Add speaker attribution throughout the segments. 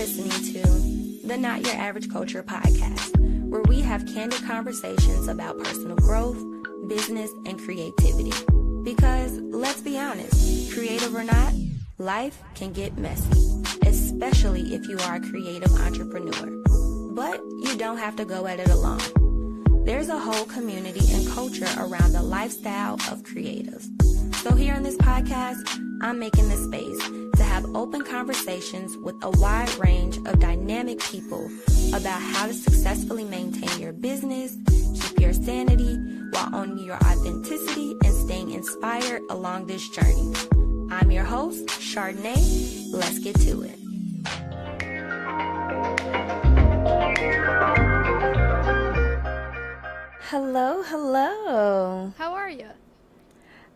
Speaker 1: listening to the Not Your Average Culture podcast, where we have candid conversations about personal growth, business, and creativity. Because, let's be honest, creative or not, life can get messy, especially if you are a creative entrepreneur. But you don't have to go at it alone. There's a whole community and culture around the lifestyle of creatives. So here on this podcast, I'm making this space to have open conversations with a wide range of dynamic people about how to successfully maintain your business, keep your sanity, while owning your authenticity and staying inspired along this journey. I'm your host, Chardeney. Let's get to it. Hello.
Speaker 2: How are you?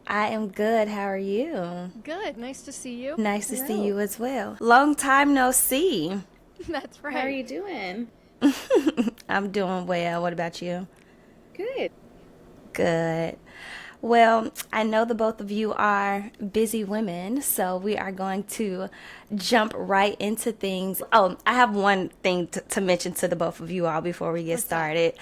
Speaker 1: I am good. How are you?
Speaker 2: Good. Nice to see you.
Speaker 1: Nice to see you as well. Long time no see.
Speaker 2: That's right.
Speaker 3: How are you doing?
Speaker 1: I'm doing well. What about you?
Speaker 3: Good.
Speaker 1: Good. Well, I know the both of you are busy women, so we are going to jump right into things. Oh, I have one thing to mention to the both of you all before we get started.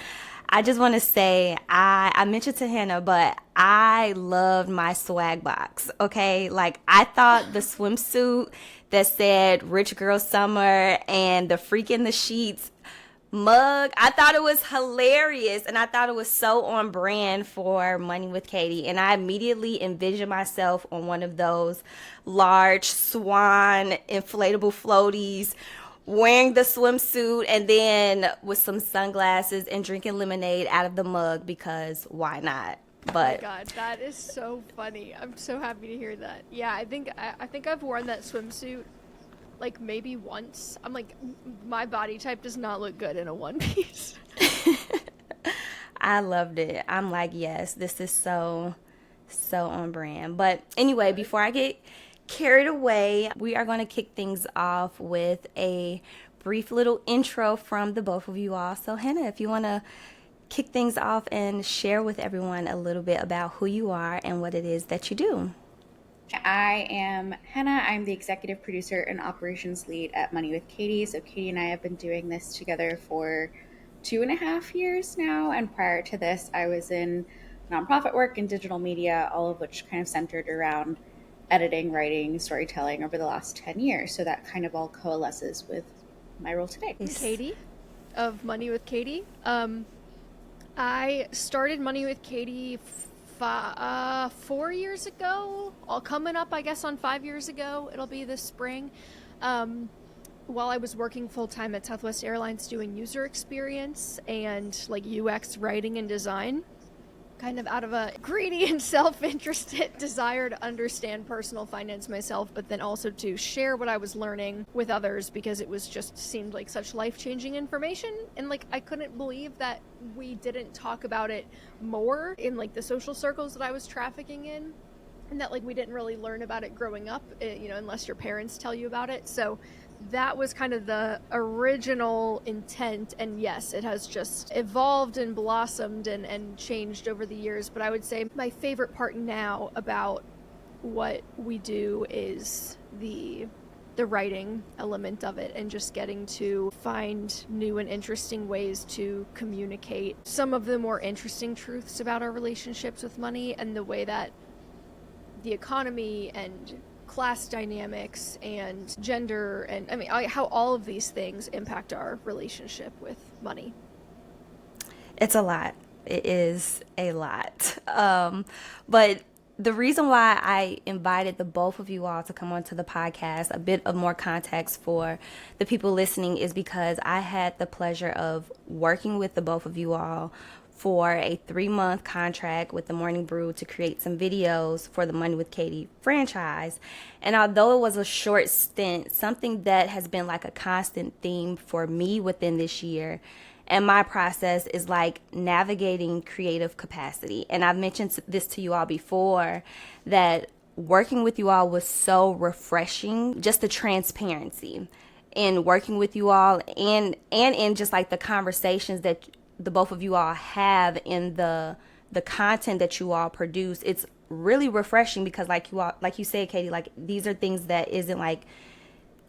Speaker 1: I just want to say, I mentioned to Henah, but I loved my swag box, okay? Like, I thought the swimsuit that said Rich Girl Summer and the Freak in the Sheets mug, I thought it was hilarious, and I thought it was so on brand for Money with Katie, and I immediately envisioned myself on one of those large swan inflatable floaties, wearing the swimsuit, and then with some sunglasses and drinking lemonade out of the mug, because why not? But
Speaker 2: oh my God, that is so funny. I'm so happy to hear that. Yeah, I think I've worn that swimsuit like maybe once. I'm like, my body type does not look good in a one piece.
Speaker 1: I loved it. I'm like, yes, this is so on brand. But anyway, before I get carried away, we are going to kick things off with a brief little intro from the both of you all. So Henah, if you want to kick things off and share with everyone a little bit about who you are and what it is that you do.
Speaker 3: I am Henah. I'm the executive producer and operations lead at Money with Katie. So Katie and I have been doing this together for 2.5 years now. And prior to this, I was in nonprofit work and digital media, all of which kind of centered around editing, writing, storytelling over the last 10 years. So that kind of all coalesces with my role today.
Speaker 2: Katie of Money with Katie. I started Money with Katie 4 years ago, all coming up, I guess, on 5 years ago. It'll be this spring. While I was working full-time at Southwest Airlines doing user experience and like UX writing and design, kind of out of a greedy and self-interested desire to understand personal finance myself, but then also to share what I was learning with others, because it was just seemed like such life-changing information. And like, I couldn't believe that we didn't talk about it more in like the social circles that I was trafficking in, and that like we didn't really learn about it growing up, unless your parents tell you about it. So that was kind of the original intent, and yes, it has just evolved and blossomed and changed over the years. But I would say my favorite part now about what we do is the writing element of it, and just getting to find new and interesting ways to communicate some of the more interesting truths about our relationships with money, and the way that the economy and class dynamics and gender and how all of these things impact our relationship with money.
Speaker 1: It's a lot. It is a lot. But the reason why I invited the both of you all to come onto the podcast, a bit of more context for the people listening, is because I had the pleasure of working with the both of you all for a 3-month contract with the Morning Brew to create some videos for the Money with Katie franchise. And although it was a short stint, something that has been like a constant theme for me within this year and my process is like navigating creative capacity. And I've mentioned this to you all before, that working with you all was so refreshing, just the transparency in working with you all, and in just like the conversations that the both of you all have in the content that you all produce. It's really refreshing because like you said, Katie, like these are things that isn't like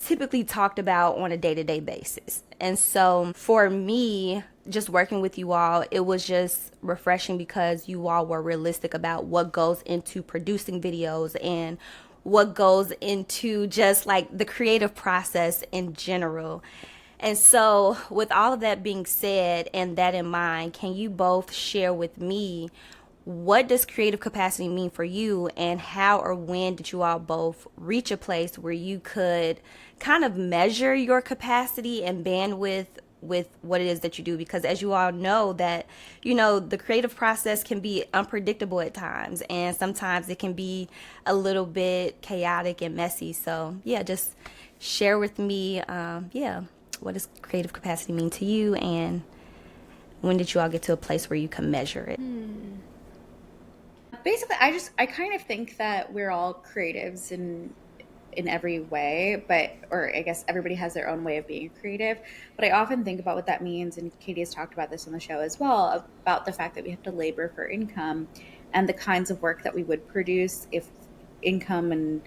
Speaker 1: typically talked about on a day-to-day basis. And so for me, just working with you all, it was just refreshing because you all were realistic about what goes into producing videos and what goes into just like the creative process in general. And so, with all of that being said and that in mind, can you both share with me what does creative capacity mean for you, and how or when did you all both reach a place where you could kind of measure your capacity and bandwidth with what it is that you do? Because as you all know that, the creative process can be unpredictable at times, and sometimes it can be a little bit chaotic and messy. So yeah, just share with me, what does creative capacity mean to you, and when did you all get to a place where you can measure it?
Speaker 3: Basically, I kind of think that we're all creatives in every way, or I guess everybody has their own way of being creative. But I often think about what that means, and Katie has talked about this on the show as well, about the fact that we have to labor for income and the kinds of work that we would produce if income and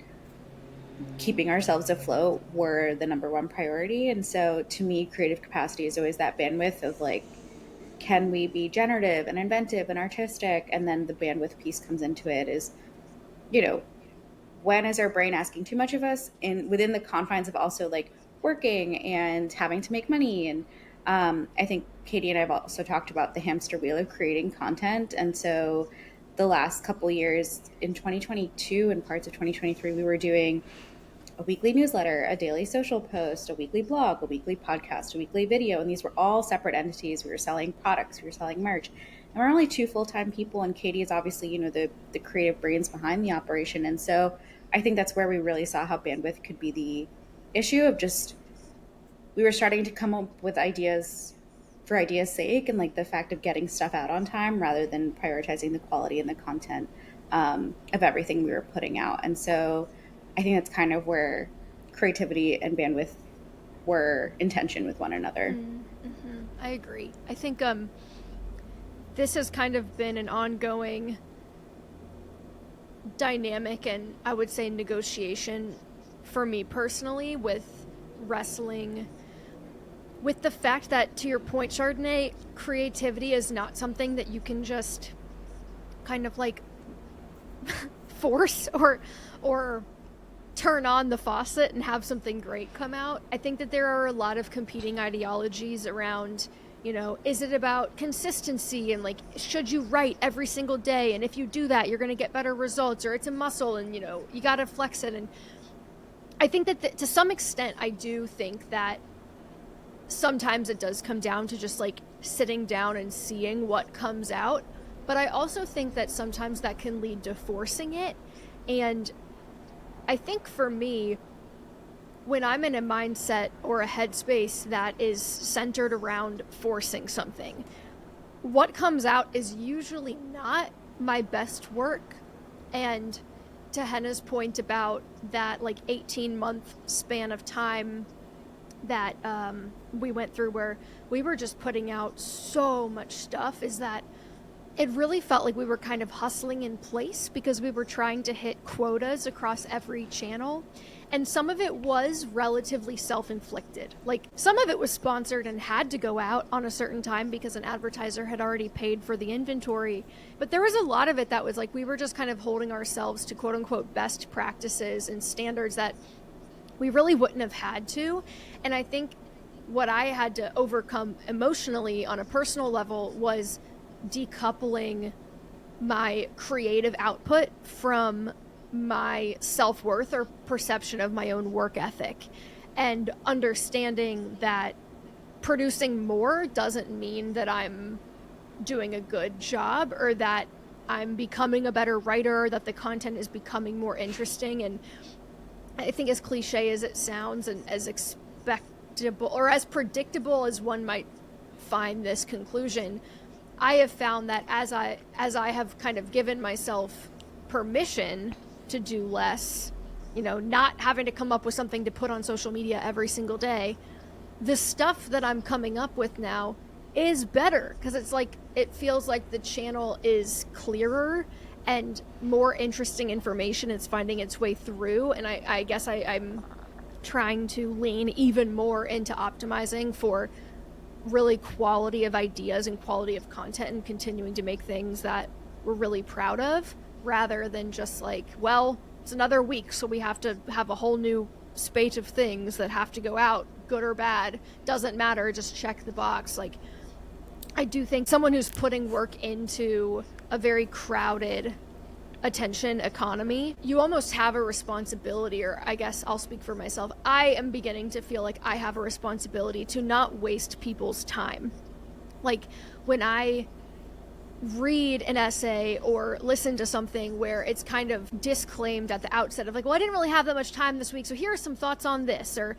Speaker 3: keeping ourselves afloat were the number one priority. And so to me, creative capacity is always that bandwidth of like, can we be generative and inventive and artistic? And then the bandwidth piece comes into it is, when is our brain asking too much of us, in within the confines of also like working and having to make money. And I think Katie and I have also talked about the hamster wheel of creating content. And so the last couple years in 2022 and parts of 2023, we were doing a weekly newsletter, a daily social post, a weekly blog, a weekly podcast, a weekly video. And these were all separate entities. We were selling products, we were selling merch. And we're only 2 full-time people. And Katie is obviously, the creative brains behind the operation. And so I think that's where we really saw how bandwidth could be the issue of just, we were starting to come up with ideas for ideas' sake, and like the fact of getting stuff out on time rather than prioritizing the quality and the content of everything we were putting out. And so I think that's kind of where creativity and bandwidth were in tension with one another.
Speaker 2: Mm-hmm. I agree. I think this has kind of been an ongoing dynamic and I would say negotiation for me personally, with wrestling with the fact that, to your point, Chardeney, creativity is not something that you can just kind of like force or turn on the faucet and have something great come out. I think that there are a lot of competing ideologies around, is it about consistency and like, should you write every single day? And if you do that, you're going to get better results, or it's a muscle and, you got to flex it. And I think that to some extent, I do think that sometimes it does come down to just like sitting down and seeing what comes out. But I also think that sometimes that can lead to forcing it. And I think for me, when I'm in a mindset or a headspace that is centered around forcing something, what comes out is usually not my best work. And to Henah's point about that like 18-month span of time that we went through where we were just putting out so much stuff, is that it really felt like we were kind of hustling in place because we were trying to hit quotas across every channel. And some of it was relatively self-inflicted. Like, some of it was sponsored and had to go out on a certain time because an advertiser had already paid for the inventory. But there was a lot of it that was like, we were just kind of holding ourselves to quote unquote best practices and standards that we really wouldn't have had to. And I think what I had to overcome emotionally on a personal level was decoupling my creative output from my self-worth or perception of my own work ethic, and understanding that producing more doesn't mean that I'm doing a good job or that I'm becoming a better writer, that the content is becoming more interesting. And I think, as cliche as it sounds and as expectable or as predictable as one might find this conclusion, I have found that as I have kind of given myself permission to do less, not having to come up with something to put on social media every single day, the stuff that I'm coming up with now is better, because it's like, it feels like the channel is clearer and more interesting information is finding its way through. And I guess I'm trying to lean even more into optimizing for really quality of ideas and quality of content and continuing to make things that we're really proud of, rather than just like, well, it's another week, so we have to have a whole new spate of things that have to go out, good or bad, doesn't matter, just check the box. Like, I do think someone who's putting work into a very crowded attention economy, you almost have a responsibility, or I guess I'll speak for myself. I am beginning to feel like I have a responsibility to not waste people's time. Like, when I read an essay or listen to something where it's kind of disclaimed at the outset of like, well, I didn't really have that much time this week, so here are some thoughts on this, or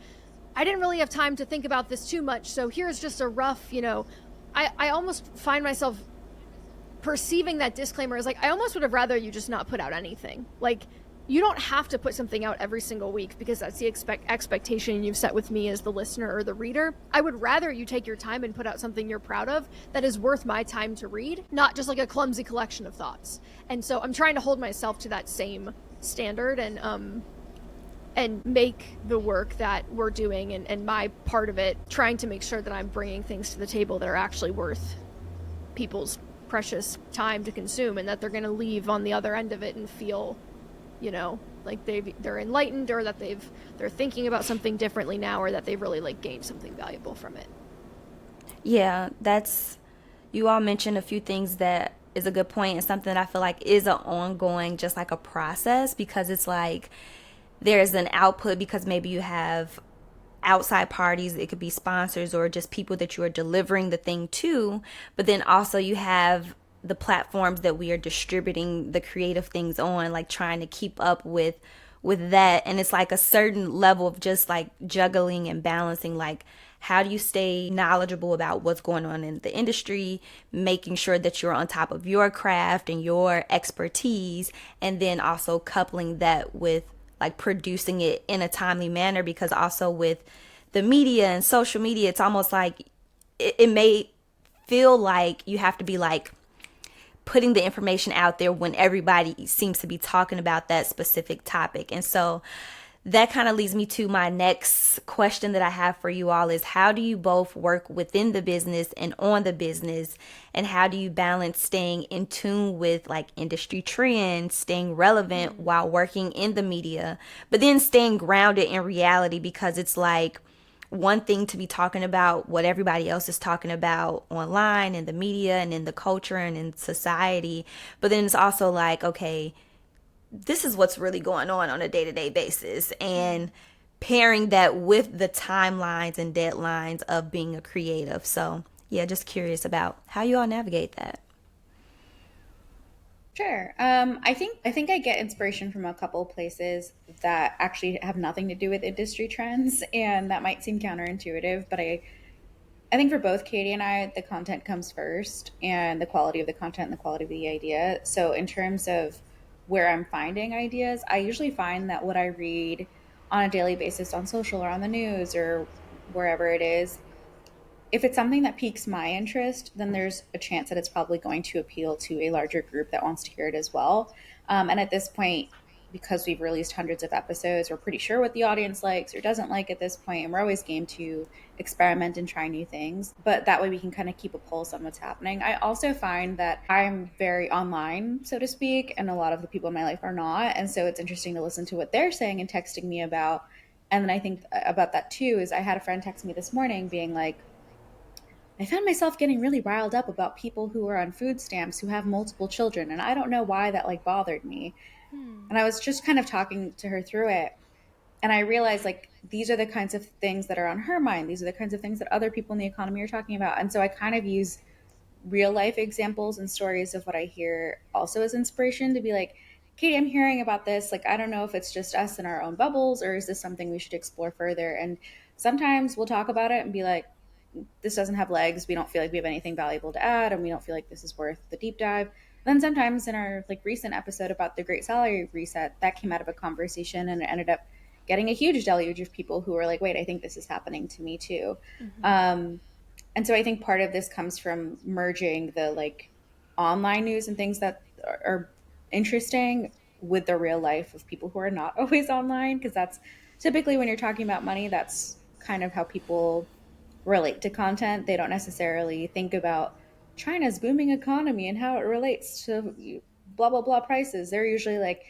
Speaker 2: I didn't really have time to think about this too much, so here's just a rough, I almost find myself perceiving that disclaimer as like, I almost would have rather you just not put out anything. Like, you don't have to put something out every single week because that's the expectation you've set with me as the listener or the reader. I would rather you take your time and put out something you're proud of that is worth my time to read, not just like a clumsy collection of thoughts. And so I'm trying to hold myself to that same standard and make the work that we're doing and my part of it, trying to make sure that I'm bringing things to the table that are actually worth people's precious time to consume, and that they're going to leave on the other end of it and feel, like they're enlightened, or that they're thinking about something differently now, or that they've really like gained something valuable from it.
Speaker 1: Yeah, you all mentioned a few things that is a good point, and something that I feel like is an ongoing, just like a process, because it's like there's an output because maybe you have outside parties, it could be sponsors or just people that you are delivering the thing to, but then also you have the platforms that we are distributing the creative things on, like trying to keep up with that. And it's like a certain level of just like juggling and balancing, like how do you stay knowledgeable about what's going on in the industry, making sure that you're on top of your craft and your expertise, and then also coupling that with like producing it in a timely manner. Because also with the media and social media, it's almost like it may feel like you have to be like putting the information out there when everybody seems to be talking about that specific topic. And so that kind of leads me to my next question that I have for you all is, how do you both work within the business and on the business? And how do you balance staying in tune with like industry trends, staying relevant while working in the media, but then staying grounded in reality? Because it's like one thing to be talking about what everybody else is talking about online and the media and in the culture and in society. But then it's also like, okay, this is what's really going on a day-to-day basis, and pairing that with the timelines and deadlines of being a creative. So yeah, just curious about how you all navigate that.
Speaker 3: Sure. I think I get inspiration from a couple places that actually have nothing to do with industry trends, and that might seem counterintuitive, but I think for both Katie and I, the content comes first, and the quality of the content and the quality of the idea. So in terms of where I'm finding ideas, I usually find that what I read on a daily basis on social or on the news or wherever it is, if it's something that piques my interest, then there's a chance that it's probably going to appeal to a larger group that wants to hear it as well. And at this point, because we've released hundreds of episodes, we're pretty sure what the audience likes or doesn't like at this point, and we're always game to experiment and try new things. But that way we can kind of keep a pulse on what's happening. I also find that I'm very online, so to speak, and a lot of the people in my life are not. And so it's interesting to listen to what they're saying and texting me about. And then I think about that too is I had a friend text me this morning being like, I found myself getting really riled up about people who are on food stamps who have multiple children, and I don't know why that like bothered me. And I was just kind of talking to her through it, and I realized like these are the kinds of things that are on her mind. These are the kinds of things that other people in the economy are talking about. And so I kind of use real life examples and stories of what I hear also as inspiration to be like, Katie, I'm hearing about this. Like, I don't know if it's just us in our own bubbles or is this something we should explore further? And sometimes we'll talk about it and be like, this doesn't have legs. We don't feel like we have anything valuable to add, and we don't feel like this is worth the deep dive. Then sometimes in our like recent episode about the Great Salary Reset, that came out of a conversation and it ended up getting a huge deluge of people who were like, wait, I think this is happening to me too. And so I think part of this comes from merging the like online news and things that are interesting with the real life of people who are not always online, because that's typically when you're talking about money, that's kind of how people relate to content. They don't necessarily think about China's booming economy and how it relates to blah blah blah prices. They're usually like,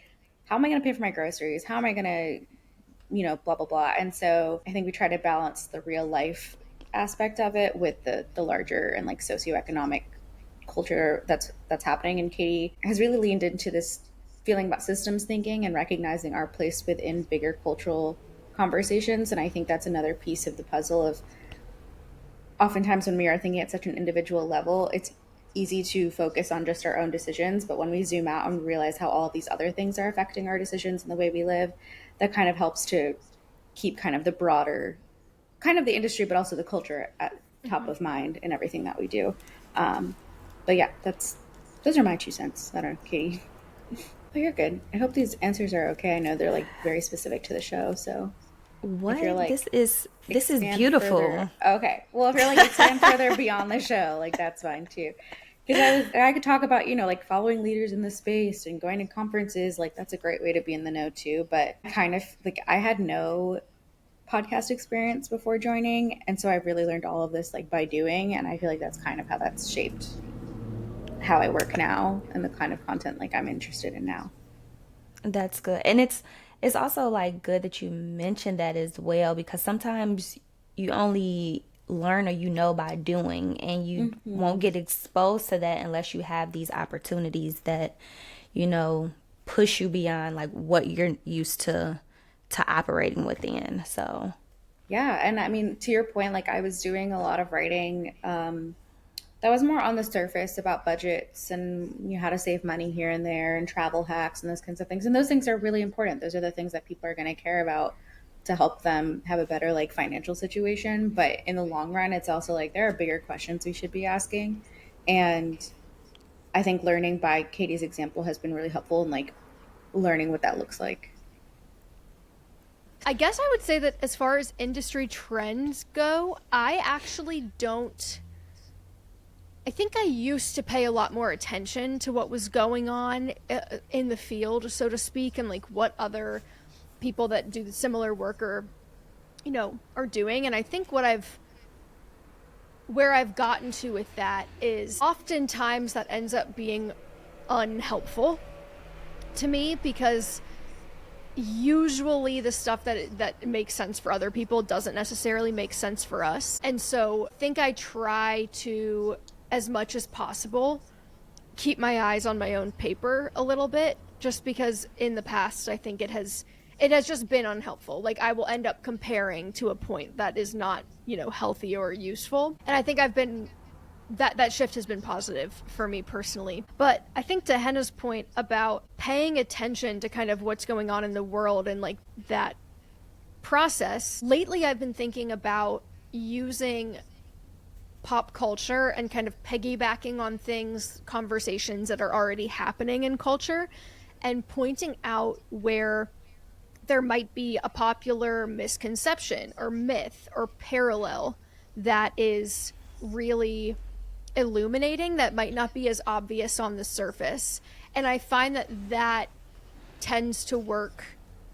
Speaker 3: how am I going to pay for my groceries? How am I going to, blah blah blah. And so I think we try to balance the real life aspect of it with the larger and like socioeconomic culture that's happening. And Katie has really leaned into this feeling about systems thinking and recognizing our place within bigger cultural conversations. And I think that's another piece of the puzzle of oftentimes when we are thinking at such an individual level, it's easy to focus on just our own decisions. But when we zoom out and realize how all these other things are affecting our decisions and the way we live, that kind of helps to keep kind of the broader, kind of the industry, but also the culture at top of mind in everything that we do. But yeah, those are my 2 cents. I don't know, Katie. But you're good. I hope these answers are okay. I know they're like very specific to the show, so
Speaker 1: What?
Speaker 3: if you're like
Speaker 1: This is
Speaker 3: expand
Speaker 1: beautiful.
Speaker 3: further, okay. Well, if you're like expand further beyond the show, like that's fine too. Because I could talk about like following leaders in the space and going to conferences. Like that's a great way to be in the know too. But kind of like I had no podcast experience before joining, and so I really learned all of this like by doing. And I feel like that's kind of how that's shaped how I work now and the kind of content like I'm interested in now.
Speaker 1: That's good. And it's also like good that you mentioned that as well, because sometimes you only learn or by doing, and you won't get exposed to that unless you have these opportunities that push you beyond like what you're used to operating within. So
Speaker 3: Yeah, and I mean to your point, like I was doing a lot of writing that was more on the surface about budgets and how to save money here and there and travel hacks and those kinds of things. And those things are really important. Those are the things that people are going to care about to help them have a better like financial situation. But in the long run, it's also like there are bigger questions we should be asking. And I think learning by Katie's example has been really helpful in like learning what that looks like.
Speaker 2: I guess I would say that as far as industry trends go, I actually don't. I think I used to pay a lot more attention to what was going on in the field, so to speak, and like what other people that do similar work are doing. And I think where I've gotten to with that is oftentimes that ends up being unhelpful to me, because usually the stuff that makes sense for other people doesn't necessarily make sense for us. And so I think I try to, as much as possible, keep my eyes on my own paper a little bit, just because in the past I think it has just been unhelpful. Like I will end up comparing to a point that is not healthy or useful. And I think that shift has been positive for me personally. But I think to Henah's point about paying attention to kind of what's going on in the world and like that process, lately I've been thinking about using pop culture and kind of piggybacking on conversations that are already happening in culture, and pointing out where there might be a popular misconception or myth or parallel that is really illuminating that might not be as obvious on the surface. And I find that tends to work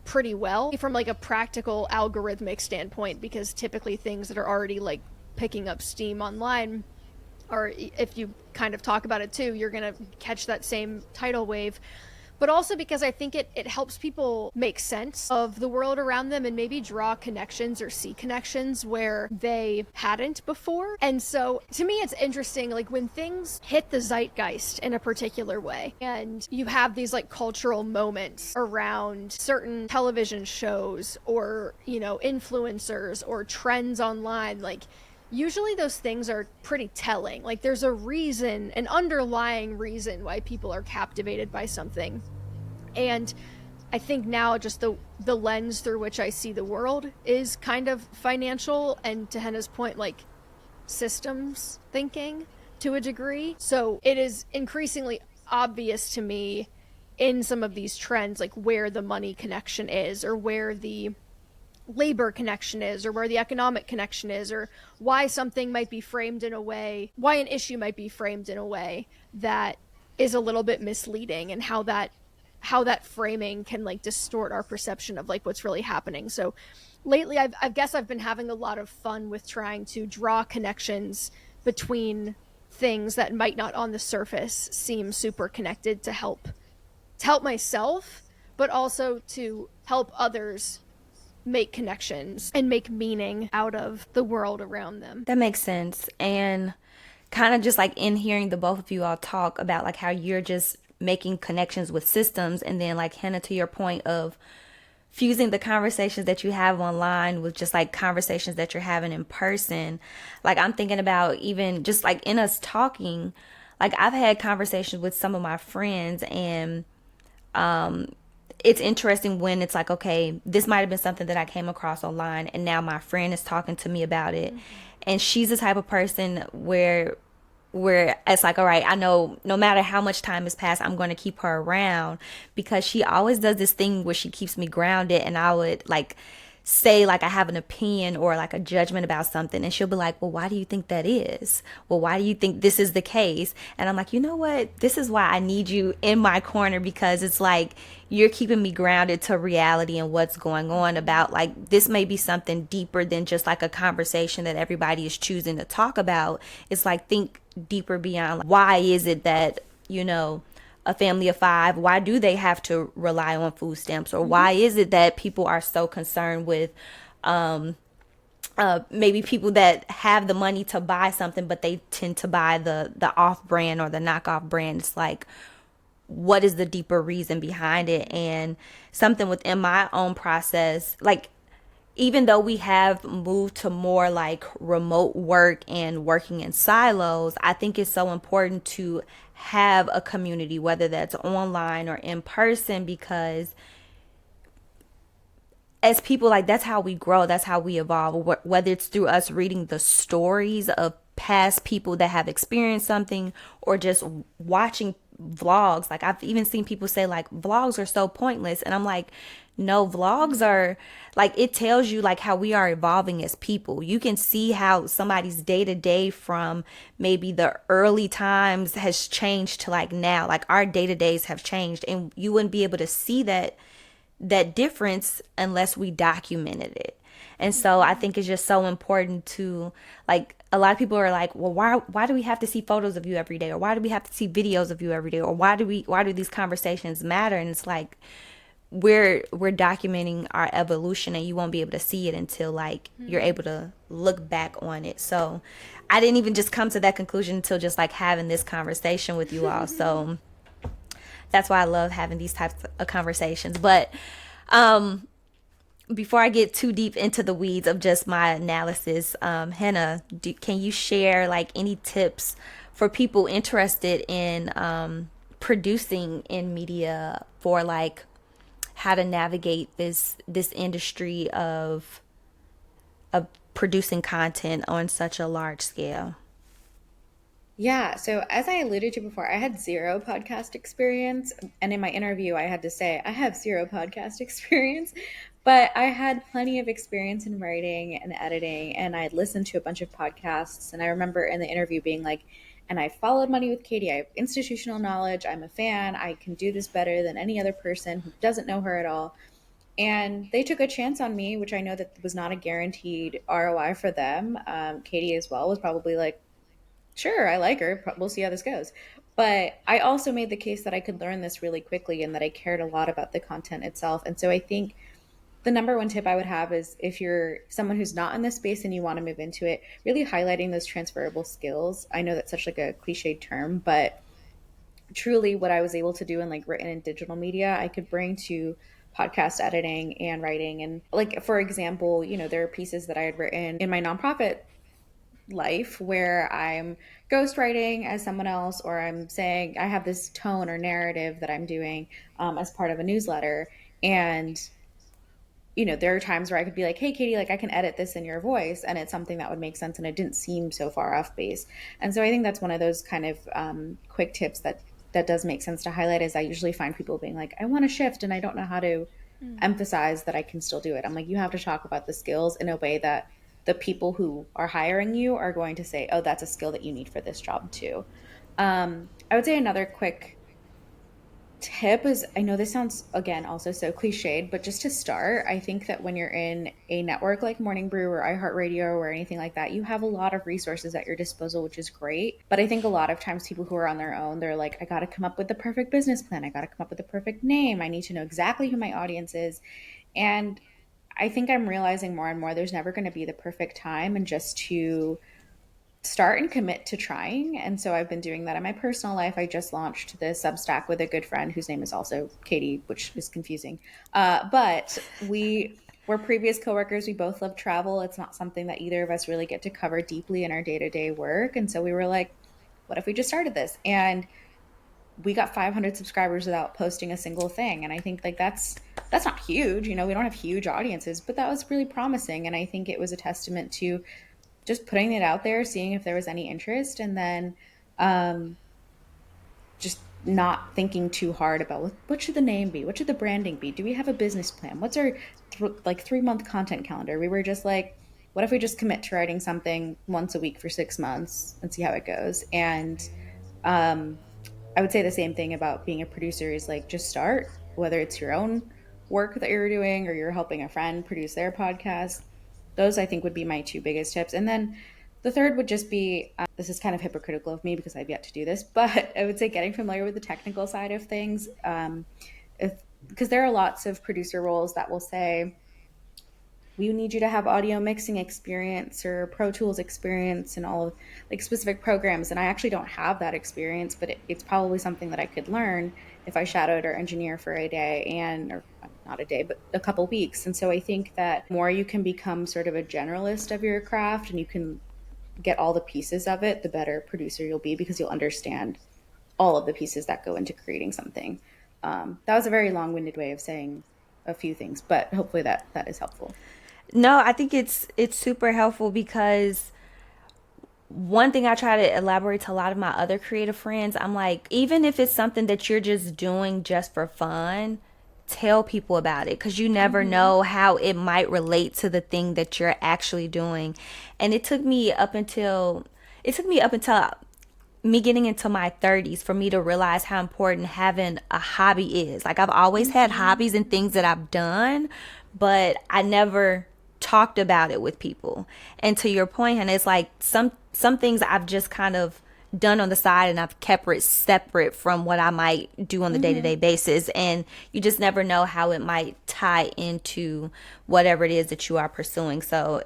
Speaker 2: pretty well from like a practical algorithmic standpoint, because typically things that are already like picking up steam online, or if you kind of talk about it too, you're gonna catch that same tidal wave. But also because I think it helps people make sense of the world around them and maybe draw connections or see connections where they hadn't before. And so to me, it's interesting, like when things hit the zeitgeist in a particular way, and you have these like cultural moments around certain television shows or, influencers or trends online, like usually those things are pretty telling. Like there's an underlying reason why people are captivated by something. And I think now just the lens through which I see the world is kind of financial, and to Henah's point, like systems thinking to a degree. So it is increasingly obvious to me in some of these trends, like where the money connection is, or where the labor connection is, or where the economic connection is, or why something might be framed in a way, why an issue might be framed in a way that is a little bit misleading, and how how that framing can like distort our perception of like what's really happening. So lately I guess I've been having a lot of fun with trying to draw connections between things that might not on the surface seem super connected to help myself, but also to help others make connections and make meaning out of the world around them.
Speaker 1: That makes sense. And kind of just like in hearing the both of you all talk about like how you're just making connections with systems, and then like Henah, to your point of fusing the conversations that you have online with just like conversations that you're having in person. Like I'm thinking about even just like in us talking, like I've had conversations with some of my friends, and it's interesting when it's like, okay, this might have been something that I came across online, and now my friend is talking to me about it. And she's the type of person where it's like, all right, I know no matter how much time has passed, I'm going to keep her around, because she always does this thing where she keeps me grounded. And I would like say like I have an opinion or like a judgment about something, and she'll be like, well, why do you think that is? Well, why do you think this is the case? And I'm like, you know what, this is why I need you in my corner, because it's like you're keeping me grounded to reality and what's going on. About like, this may be something deeper than just like a conversation that everybody is choosing to talk about. It's like, think deeper beyond, like, why is it that, a family of 5, why do they have to rely on food stamps? Or why is it that people are so concerned with maybe people that have the money to buy something, but they tend to buy the off brand or the knockoff brand? It's like, what is the deeper reason behind it? And something within my own process, like, even though we have moved to more like remote work and working in silos, I think it's so important to have a community, whether that's online or in person, because as people, like, that's how we grow, that's how we evolve, whether it's through us reading the stories of past people that have experienced something, or just watching vlogs. Like, I've even seen people say like vlogs are so pointless, and I'm like, no, vlogs are like, it tells you like how we are evolving as people. You can see how somebody's day to day from maybe the early times has changed to like now. Like, our day to days have changed, and you wouldn't be able to see that difference unless we documented it. And so I think it's just so important to, like, a lot of people are like, well, why do we have to see photos of you every day? Or why do we have to see videos of you every day? Or why do these conversations matter? And it's like, we're documenting our evolution, and you won't be able to see it until like you're able to look back on it. So I didn't even just come to that conclusion until just like having this conversation with you all. So that's why I love having these types of conversations. But before I get too deep into the weeds of just my analysis, Henah, can you share like any tips for people interested in producing in media, for like how to navigate this industry of producing content on such a large scale?
Speaker 3: Yeah, so as I alluded to before, I had zero podcast experience. And in my interview, I had to say, I have zero podcast experience, but I had plenty of experience in writing and editing. And I had listened to a bunch of podcasts. And I remember in the interview being like, and I followed Money with Katie. I have institutional knowledge. I'm a fan. I can do this better than any other person who doesn't know her at all. And they took a chance on me, which I know that was not a guaranteed ROI for them. Katie as well was probably like, sure, I like her. We'll see how this goes. But I also made the case that I could learn this really quickly and that I cared a lot about the content itself. And so I think the number one tip I would have is, if you're someone who's not in this space and you want to move into it, really highlighting those transferable skills. I know that's such like a cliched term, but truly what I was able to do in like written and digital media, I could bring to podcast editing and writing. And like, for example, there are pieces that I had written in my nonprofit life where I'm ghostwriting as someone else, or I'm saying I have this tone or narrative that I'm doing as part of a newsletter. And, there are times where I could be like, hey, Katie, like I can edit this in your voice. And it's something that would make sense. And it didn't seem so far off base. And so I think that's one of those kind of quick tips that does make sense to highlight, is I usually find people being like, I want to shift and I don't know how to emphasize that I can still do it. I'm like, you have to talk about the skills in a way that the people who are hiring you are going to say, oh, that's a skill that you need for this job too. I would say another quick tip is, I know this sounds, again, also so cliched, but just to start, I think that when you're in a network like Morning Brew or iHeartRadio or anything like that, you have a lot of resources at your disposal, which is great. But I think a lot of times people who are on their own, they're like, I got to come up with the perfect business plan. I got to come up with the perfect name. I need to know exactly who my audience is. And I think I'm realizing more and more there's never going to be the perfect time, and just to start and commit to trying. And so I've been doing that in my personal life. I just launched the Substack with a good friend whose name is also Katie, which is confusing. But we were previous coworkers. We both love travel. It's not something that either of us really get to cover deeply in our day-to-day work. And so we were like, what if we just started this? And we got 500 subscribers without posting a single thing. And I think like that's not huge. We don't have huge audiences, but that was really promising. And I think it was a testament to just putting it out there, seeing if there was any interest, and then just not thinking too hard about what should the name be, what should the branding be, do we have a business plan, what's our 3-month content calendar. We were just like, what if we just commit to writing something once a week for 6 months and see how it goes. And I would say the same thing about being a producer, is like, just start, whether it's your own work that you're doing or you're helping a friend produce their podcast. Those, I think, would be my two biggest tips. And then the third would just be, this is kind of hypocritical of me because I've yet to do this, but I would say getting familiar with the technical side of things. Because there are lots of producer roles that will say, we need you to have audio mixing experience or Pro Tools experience and all of like specific programs. And I actually don't have that experience, but it's probably something that I could learn if I shadowed our engineer for a day, or not a day, but a couple weeks. And so I think that more you can become sort of a generalist of your craft and you can get all the pieces of it, the better producer you'll be, because you'll understand all of the pieces that go into creating something. That was a very long-winded way of saying a few things, but hopefully that is helpful.
Speaker 1: No, I think it's super helpful, because one thing I try to elaborate to a lot of my other creative friends, I'm like, even if it's something that you're just doing just for fun, tell people about it, because you never know how it might relate to the thing that you're actually doing. And it took me up until me getting into my 30s for me to realize how important having a hobby is. Like, I've always had hobbies and things that I've done, but I never talked about it with people. And to your point, Henah, it's like some things I've just kind of done on the side, and I've kept it separate from what I might do on the day-to-day basis. And you just never know how it might tie into whatever it is that you are pursuing. So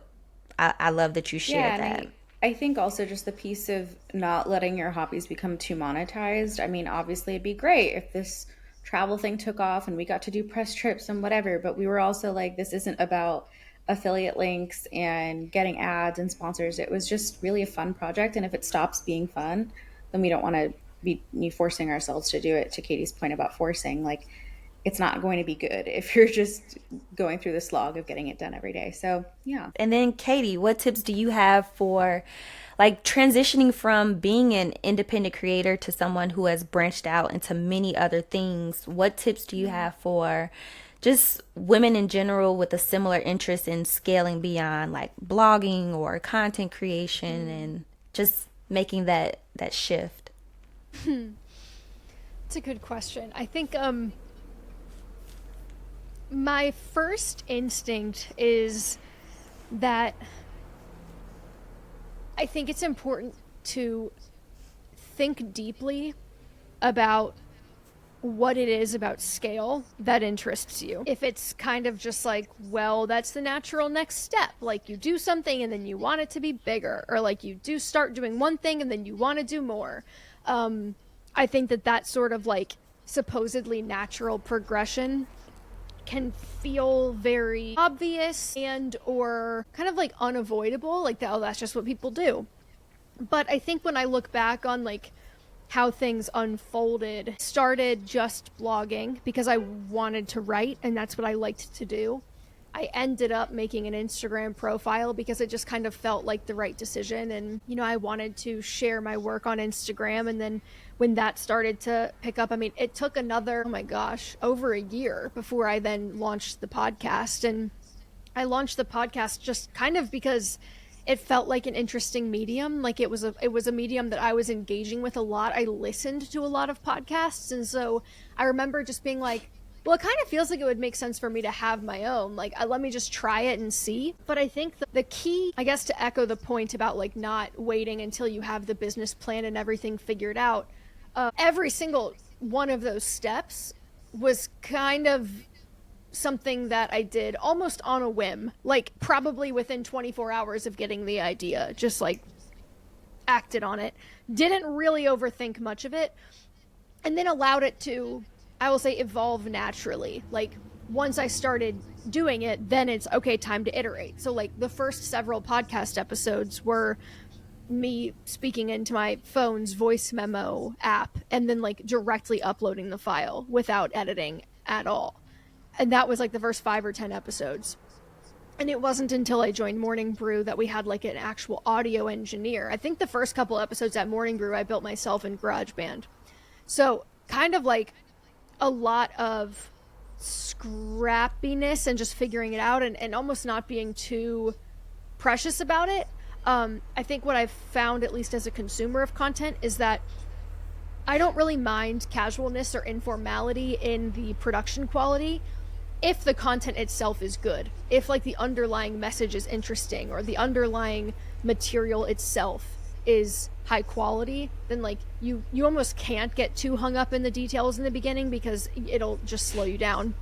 Speaker 1: I love that you shared that.
Speaker 3: I think also just the piece of not letting your hobbies become too monetized. I mean, obviously it'd be great if this travel thing took off and we got to do press trips and whatever, but we were also like, this isn't about affiliate links and getting ads and sponsors. It was just really a fun project. And if it stops being fun, then we don't want to be forcing ourselves to do it. To Katie's point about forcing, like, it's not going to be good if you're just going through the slog of getting it done every day. So, yeah.
Speaker 1: And then, Katie, what tips do you have for like transitioning from being an independent creator to someone who has branched out into many other things? What tips do you have for just women in general with a similar interest in scaling beyond like blogging or content creation and just making that shift?
Speaker 2: It's a good question. I think my first instinct is that I think it's important to think deeply about what it is about scale that interests you. If it's kind of just like, well, that's the natural next step, like you do something and then you want it to be bigger, or like you do start doing one thing and then you want to do more. I think that sort of like supposedly natural progression can feel very obvious and or kind of like unavoidable, like oh, that's just what people do. But I think when I look back on like how things unfolded, started just blogging because I wanted to write and that's what I liked to do. I ended up making an Instagram profile because it just kind of felt like the right decision, and I wanted to share my work on Instagram. And then when that started to pick up, I mean, it took another, oh my gosh, over a year before I then launched the podcast. And I launched the podcast just kind of because it felt like an interesting medium. Like it was a medium that I was engaging with a lot. I listened to a lot of podcasts, and so I remember just being like, well, it kind of feels like it would make sense for me to have my own. Like, let me just try it and see. But I think the key, I guess, to echo the point about like not waiting until you have the business plan and everything figured out, every single one of those steps was kind of something that I did almost on a whim, like probably within 24 hours of getting the idea, just like acted on it, didn't really overthink much of it, and then allowed it to, I will say, evolve naturally. Like once I started doing it, then it's okay, time to iterate. So like the first several podcast episodes were me speaking into my phone's voice memo app and then like directly uploading the file without editing at all. And that was like the first 5 or 10 episodes. And it wasn't until I joined Morning Brew that we had like an actual audio engineer. I think the first couple episodes at Morning Brew I built myself in GarageBand. So kind of like a lot of scrappiness and just figuring it out and almost not being too precious about it. I think what I've found, at least as a consumer of content, is that I don't really mind casualness or informality in the production quality if the content itself is good. If like the underlying message is interesting or the underlying material itself is high quality, then like you almost can't get too hung up in the details in the beginning because it'll just slow you down.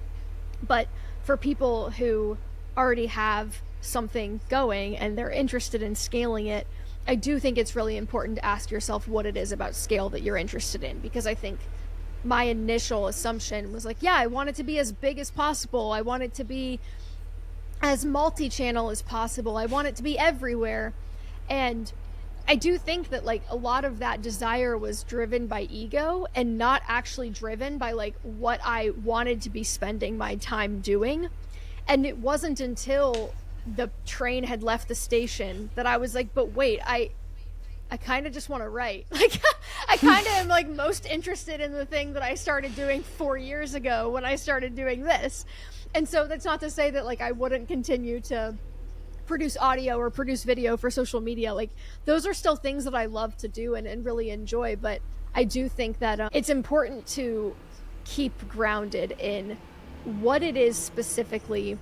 Speaker 2: But for people who already have something going and they're interested in scaling it, I do think it's really important to ask yourself what it is about scale that you're interested in, because I think my initial assumption was like, yeah, I want it to be as big as possible. I want it to be as multi-channel as possible. I want it to be everywhere. And I do think that like a lot of that desire was driven by ego and not actually driven by like what I wanted to be spending my time doing. And it wasn't until the train had left the station that I was like, but wait, I kind of just want to write. Like, I kind of am like most interested in the thing that I started doing 4 years ago when I started doing this. And so that's not to say that like I wouldn't continue to produce audio or produce video for social media. Like those are still things that I love to do and really enjoy. But I do think that it's important to keep grounded in what it is specifically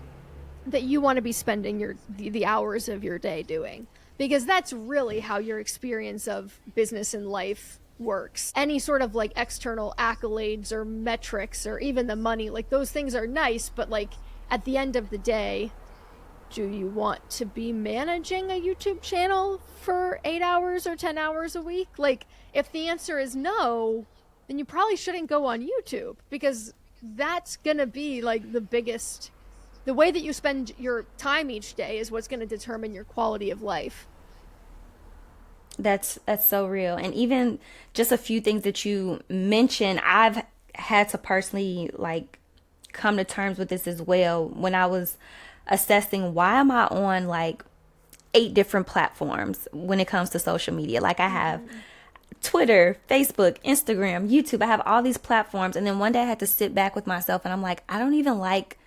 Speaker 2: that you want to be spending the hours of your day doing, because that's really how your experience of business and life works. Any sort of like external accolades or metrics or even the money, like those things are nice, but like at the end of the day, do you want to be managing a YouTube channel for 8 hours or 10 hours a week? Like if the answer is no, then you probably shouldn't go on YouTube, because that's gonna be like the way that you spend your time each day is what's going to determine your quality of life.
Speaker 1: That's so real. And even just a few things that you mentioned, I've had to personally like come to terms with this as well. When I was assessing why am I on like 8 different platforms when it comes to social media. Like I have Twitter, Facebook, Instagram, YouTube. I have all these platforms. And then one day I had to sit back with myself and I'm like, I don't even like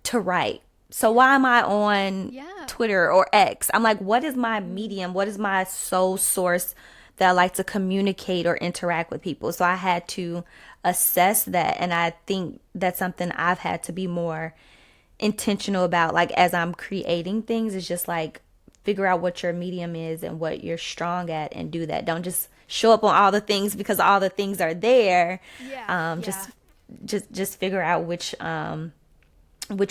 Speaker 1: to write. So why am I on Twitter or X? I'm like, what is my medium? What is my sole source that I like to communicate or interact with people? So I had to assess that. And I think that's something I've had to be more intentional about. Like as I'm creating things, it's just like figure out what your medium is and what you're strong at and do that. Don't just show up on all the things because all the things are there. Just figure out which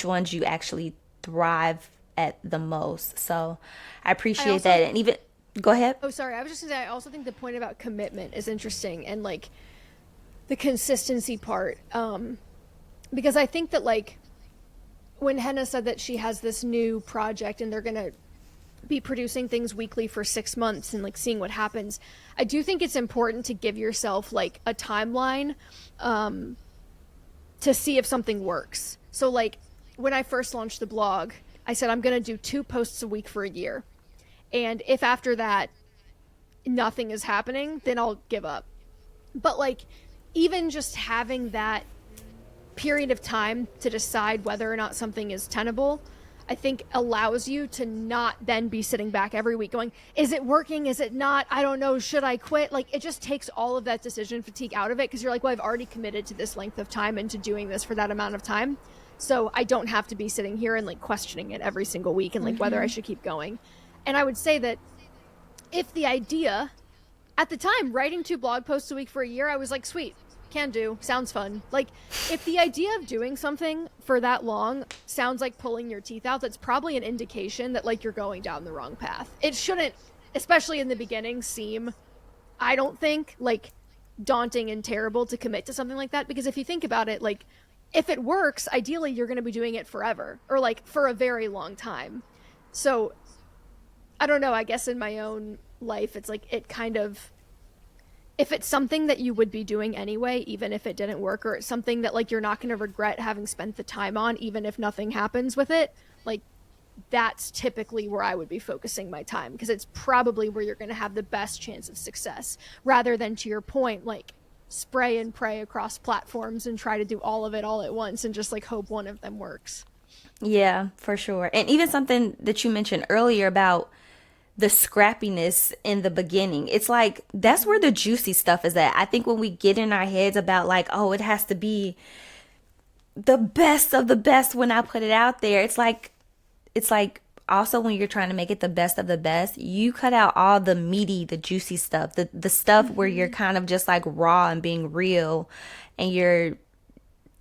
Speaker 1: ones you actually thrive at the most. So I appreciate that. And even go ahead.
Speaker 2: Oh, sorry. I was just gonna say, I also think the point about commitment is interesting and like the consistency part. Because I think that like when Henah said that she has this new project and they're going to be producing things weekly for 6 months and like seeing what happens, I do think it's important to give yourself like a timeline, to see if something works. So like when I first launched the blog, I said I'm going to do 2 posts a week for a year. And if after that nothing is happening, then I'll give up. But like even just having that period of time to decide whether or not something is tenable, I think allows you to not then be sitting back every week going, is it working? Is it not? I don't know. Should I quit? Like, it just takes all of that decision fatigue out of it, because you're like, well, I've already committed to this length of time and to doing this for that amount of time. So I don't have to be sitting here and like questioning it every single week and like whether I should keep going. And I would say that if the idea at the time, writing 2 blog posts a week for a year, I was like, sweet, can do, sounds fun. Like, if the idea of doing something for that long sounds like pulling your teeth out, that's probably an indication that like you're going down the wrong path. It shouldn't, especially in the beginning, seem, I don't think, like daunting and terrible to commit to something like that, because if you think about it, like if it works, ideally you're going to be doing it forever, or like for a very long time. So I don't know, I guess in my own life, it's like, it kind of, if it's something that you would be doing anyway, even if it didn't work, or it's something that like you're not going to regret having spent the time on, even if nothing happens with it, like that's typically where I would be focusing my time, because it's probably where you're going to have the best chance of success, rather than, to your point, like spray and pray across platforms and try to do all of it all at once and just like hope one of them works.
Speaker 1: Yeah, for sure. And even something that you mentioned earlier about the scrappiness in the beginning. It's like, that's where the juicy stuff is at. I think when we get in our heads about like, oh, it has to be the best of the best when I put it out there. It's like also when you're trying to make it the best of the best, you cut out all the meaty, the juicy stuff, the stuff where you're kind of just like raw and being real, and you're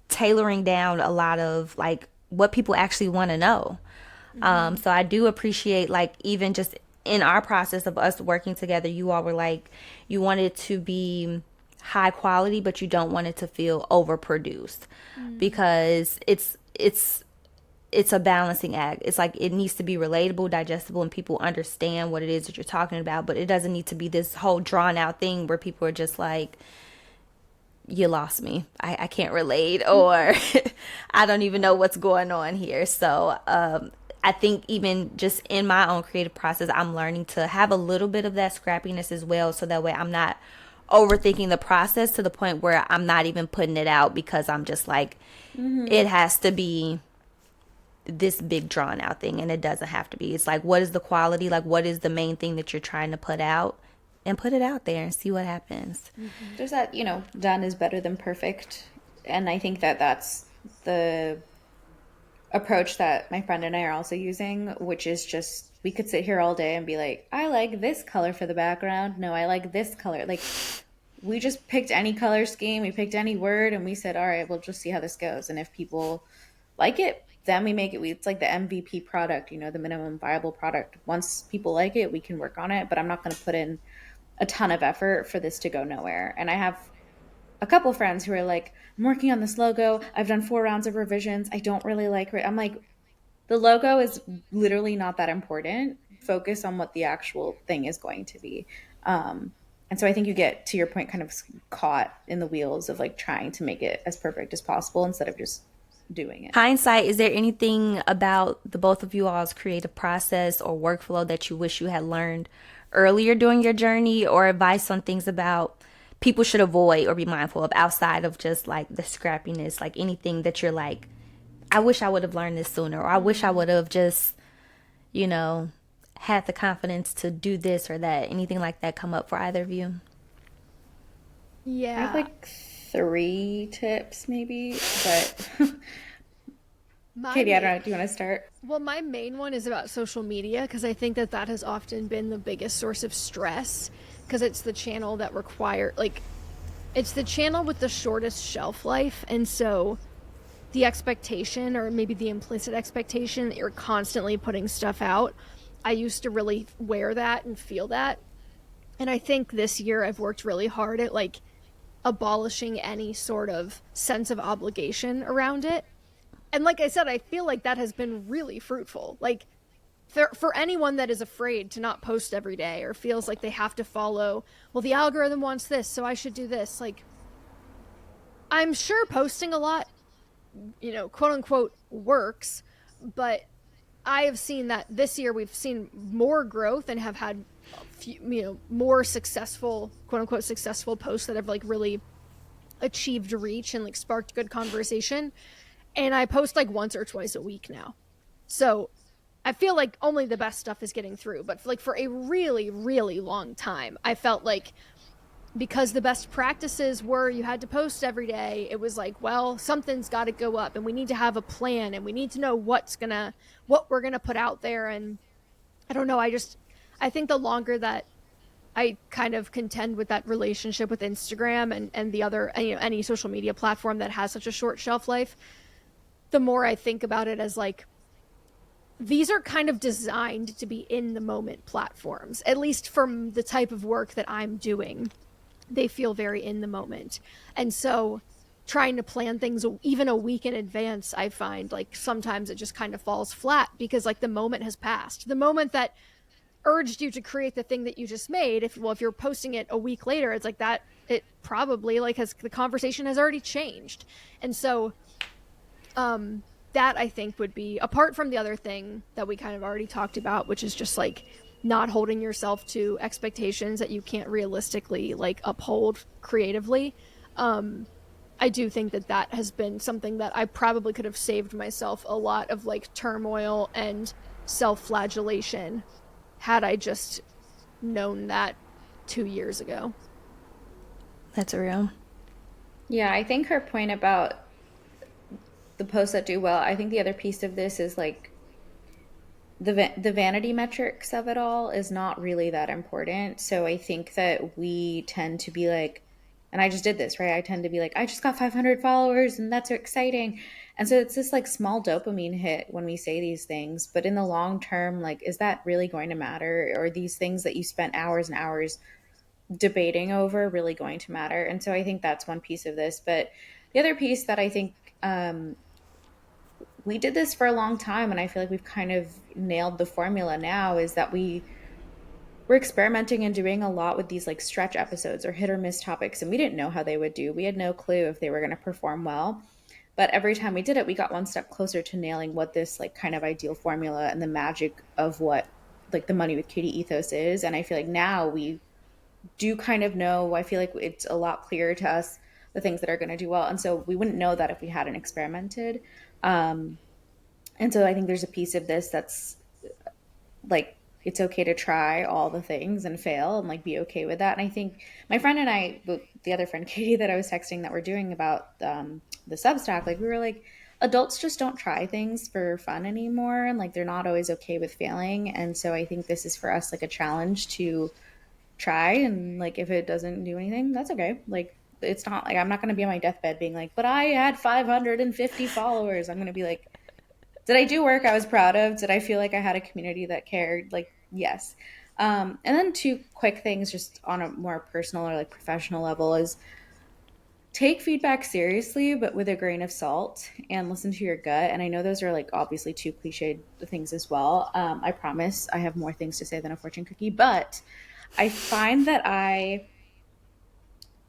Speaker 1: tailoring down a lot of like what people actually want to know. So I do appreciate, like, even just in our process of us working together, you all were like, you want it to be high quality, but you don't want it to feel overproduced, because it's a balancing act. It's like, it needs to be relatable, digestible, and people understand what it is that you're talking about, but it doesn't need to be this whole drawn out thing where people are just like, you lost me. I can't relate, or I don't even know what's going on here. So I think even just in my own creative process, I'm learning to have a little bit of that scrappiness as well, so that way I'm not overthinking the process to the point where I'm not even putting it out, because I'm just like, it has to be this big drawn out thing, and it doesn't have to be. It's like, what is the quality? Like, what is the main thing that you're trying to put out? And put it out there and see what happens.
Speaker 3: There's that, done is better than perfect. And I think that that's the approach that my friend and I are also using, which is just, we could sit here all day and be like, I like this color for the background. No, I like this color. Like, we just picked any color scheme, we picked any word, and we said, all right, we'll just see how this goes. And if people like it, then we make it. It's like the MVP product, the minimum viable product. Once people like it, we can work on it, but I'm not going to put in a ton of effort for this to go nowhere. And I have a couple friends who are like, I'm working on this logo. I've done 4 rounds of revisions. I don't really like it. I'm like, the logo is literally not that important. Focus on what the actual thing is going to be. And so I think you get, to your point, kind of caught in the wheels of like trying to make it as perfect as possible instead of just doing it.
Speaker 1: Hindsight, is there anything about the both of you all's creative process or workflow that you wish you had learned earlier during your journey, or advice on things about people should avoid or be mindful of outside of just like the scrappiness, like anything that you're like, I wish I would have learned this sooner, or I wish I would have just, had the confidence to do this or that? Anything like that come up for either of you?
Speaker 2: Yeah.
Speaker 3: I have like 3 tips maybe, but Katie, I don't know. Do you want to start?
Speaker 2: Well, my main one is about social media, because I think that has often been the biggest source of stress, because it's the channel that it's the channel with the shortest shelf life. And so the expectation, or maybe the implicit expectation, that you're constantly putting stuff out, I used to really wear that and feel that. And I think this year I've worked really hard at like abolishing any sort of sense of obligation around it. And like I said, I feel like that has been really fruitful. Like, for anyone that is afraid to not post every day, or feels like they have to follow, well, the algorithm wants this, so I should do this. Like, I'm sure posting a lot, quote unquote, works, but I have seen that this year we've seen more growth and have had, more successful, quote unquote, successful posts that have like really achieved reach and like sparked good conversation. And I post like once or twice a week now. So I feel like only the best stuff is getting through, but like for a really, really long time, I felt like because the best practices were you had to post every day, it was like, well, something's got to go up and we need to have a plan and we need to know what we're going to put out there. And I don't know, I think the longer that I kind of contend with that relationship with Instagram and the other, any social media platform that has such a short shelf life, the more I think about it as like, these are kind of designed to be in the moment platforms, at least from the type of work that I'm doing. They feel very in the moment. And so trying to plan things even a week in advance, I find like sometimes it just kind of falls flat because like the moment has passed. The moment that urged you to create the thing that you just made, if you're posting it a week later, it's like that it probably like the conversation has already changed. And so that I think would be, apart from the other thing that we kind of already talked about, which is just like not holding yourself to expectations that you can't realistically like uphold creatively. I do think that has been something that I probably could have saved myself a lot of like turmoil and self-flagellation had I just known that 2 years ago.
Speaker 1: That's real.
Speaker 3: Yeah, I think her point about the posts that do well, I think the other piece of this is like the vanity metrics of it all is not really that important. So I think that we tend to be like, and I just did this, right? I tend to be like, I just got 500 followers and that's so exciting. And so it's this like small dopamine hit when we say these things, but in the long term, like, is that really going to matter? Or these things that you spent hours and hours debating over really going to matter? And so I think that's one piece of this. But the other piece that I think we did this for a long time, and I feel like we've kind of nailed the formula now, is that we're experimenting and doing a lot with these like stretch episodes or hit or miss topics, and we didn't know how they would do. We had no clue if they were going to perform well. But every time we did it, we got one step closer to nailing what this like kind of ideal formula and the magic of what like the Money with Katie ethos is. And I feel like now we do kind of know, I feel like it's a lot clearer to us the things that are going to do well. And so we wouldn't know that if we hadn't experimented. And so I think there's a piece of this that's like, it's okay to try all the things and fail and like be okay with that. And I think my friend and I, the other friend Katie that I was texting that we're doing about the Substack, like we were like, adults just don't try things for fun anymore. And like, they're not always okay with failing. And so I think this is for us like a challenge to try. And like, if it doesn't do anything, that's okay. Like, it's not like, I'm not going to be on my deathbed being like, but I had 550 followers. I'm going to be like, did I do work I was proud of? Did I feel like I had a community that cared? Like, yes. And then two quick things just on a more personal or like professional level is take feedback seriously, but with a grain of salt, and listen to your gut. And I know those are like obviously two cliched things as well. I promise I have more things to say than a fortune cookie, but I find that I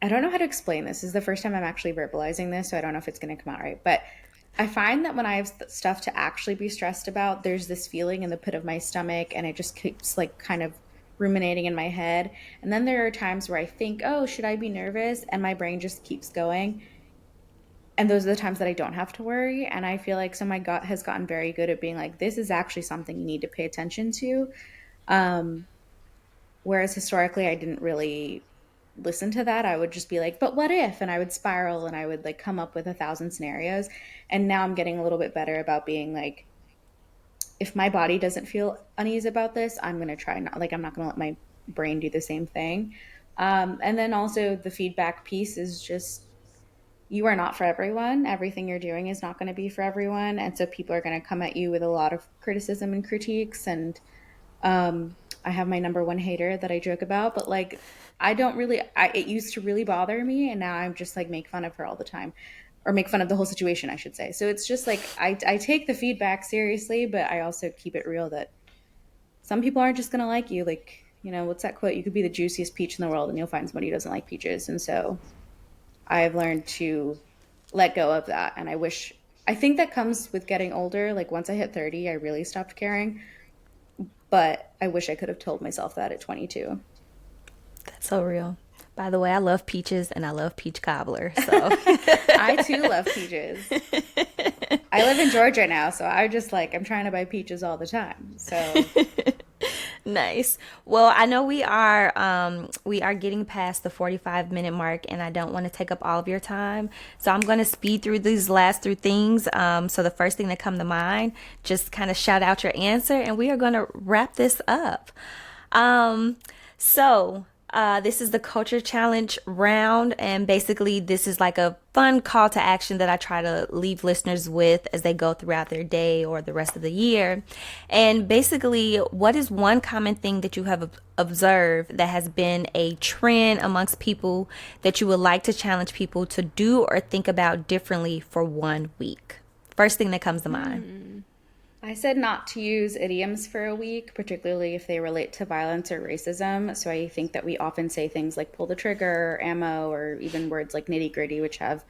Speaker 3: don't know how to explain this. This is the first time I'm actually verbalizing this, so I don't know if it's going to come out right. But I find that when I have stuff to actually be stressed about, there's this feeling in the pit of my stomach, and it just keeps like kind of ruminating in my head. And then there are times where I think, oh, should I be nervous? And my brain just keeps going. And those are the times that I don't have to worry. And I feel like so my gut has gotten very good at being like, this is actually something you need to pay attention to. Whereas historically, I didn't really listen to that. I would just be like, but what if? And I would spiral and I would like come up with 1,000 scenarios. And now I'm getting a little bit better about being like, if my body doesn't feel unease about this, I'm going to try not, like, I'm not going to let my brain do the same thing. And then also the feedback piece is just, you are not for everyone. Everything you're doing is not going to be for everyone. And so people are going to come at you with a lot of criticism and critiques. And I have my number one hater that I joke about, but like, I don't really, it used to really bother me. And now I'm just like, make fun of her all the time, or make fun of the whole situation, I should say. So it's just like, I take the feedback seriously, but I also keep it real that some people aren't just going to like you. Like, you know, what's that quote? You could be the juiciest peach in the world and you'll find somebody who doesn't like peaches. And so I've learned to let go of that. And I think that comes with getting older. Like once I hit 30, I really stopped caring. But I wish I could have told myself that at 22.
Speaker 1: That's so real. By the way, I love peaches and I love peach cobbler. So
Speaker 3: I too love peaches. I live in Georgia now, so I'm trying to buy peaches all the time. So
Speaker 1: Nice. Well, I know we are getting past the 45-minute mark, and I don't want to take up all of your time. So I'm going to speed through these last three things. So the first thing that come to mind, just kind of shout out your answer, and we are going to wrap this up. Um, so this is the culture challenge round, and basically, this is like a fun call to action that I try to leave listeners with as they go throughout their day or the rest of the year. And basically, what is one common thing that you have observed that has been a trend amongst people that you would like to challenge people to do or think about differently for 1 week? First thing that comes to mind.
Speaker 3: I said not to use idioms for a week, particularly if they relate to violence or racism. So I think that we often say things like pull the trigger, or ammo, or even words like nitty gritty, which have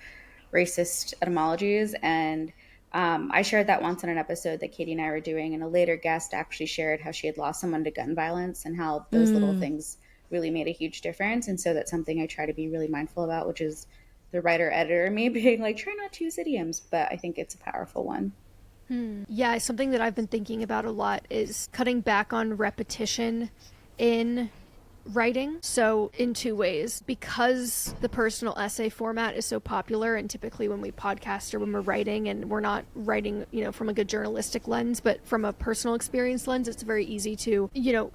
Speaker 3: racist etymologies. And I shared that once in an episode that Katie and I were doing, and a later guest actually shared how she had lost someone to gun violence and how those little things really made a huge difference. And so that's something I try to be really mindful about, which is the writer editor in me being like, try not to use idioms, but I think it's a powerful one.
Speaker 2: Yeah, something that I've been thinking about a lot is cutting back on repetition in writing. So in two ways, because the personal essay format is so popular, and typically when we podcast or when we're writing, and we're not writing, from a good journalistic lens, but from a personal experience lens, it's very easy to,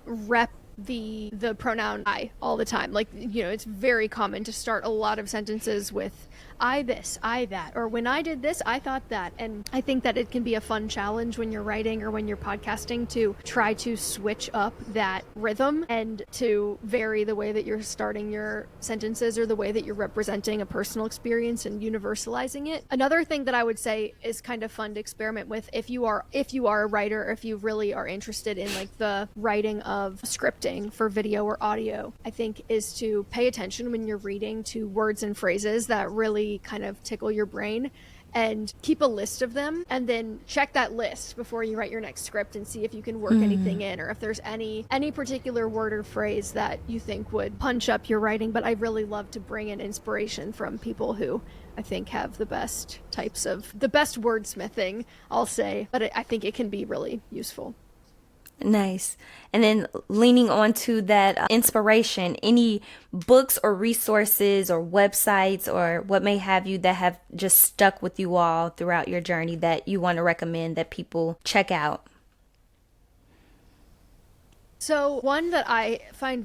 Speaker 2: rep the pronoun I all the time. Like, it's very common to start a lot of sentences with I this, I that, or when I did this, I thought that. And I think that it can be a fun challenge when you're writing or when you're podcasting to try to switch up that rhythm and to vary the way that you're starting your sentences or the way that you're representing a personal experience and universalizing it. Another thing that I would say is kind of fun to experiment with if you are a writer, or if you really are interested in like the writing of scripting for video or audio, I think is to pay attention when you're reading to words and phrases that really kind of tickle your brain, and keep a list of them, and then check that list before you write your next script and see if you can work anything in, or if there's any particular word or phrase that you think would punch up your writing. But I really love to bring in inspiration from people who I think have the best wordsmithing, I'll say, but I think it can be really useful.
Speaker 1: Nice. And then leaning on to that inspiration, any books or resources or websites or what may have you that have just stuck with you all throughout your journey that you want to recommend that people check out?
Speaker 2: So one that I find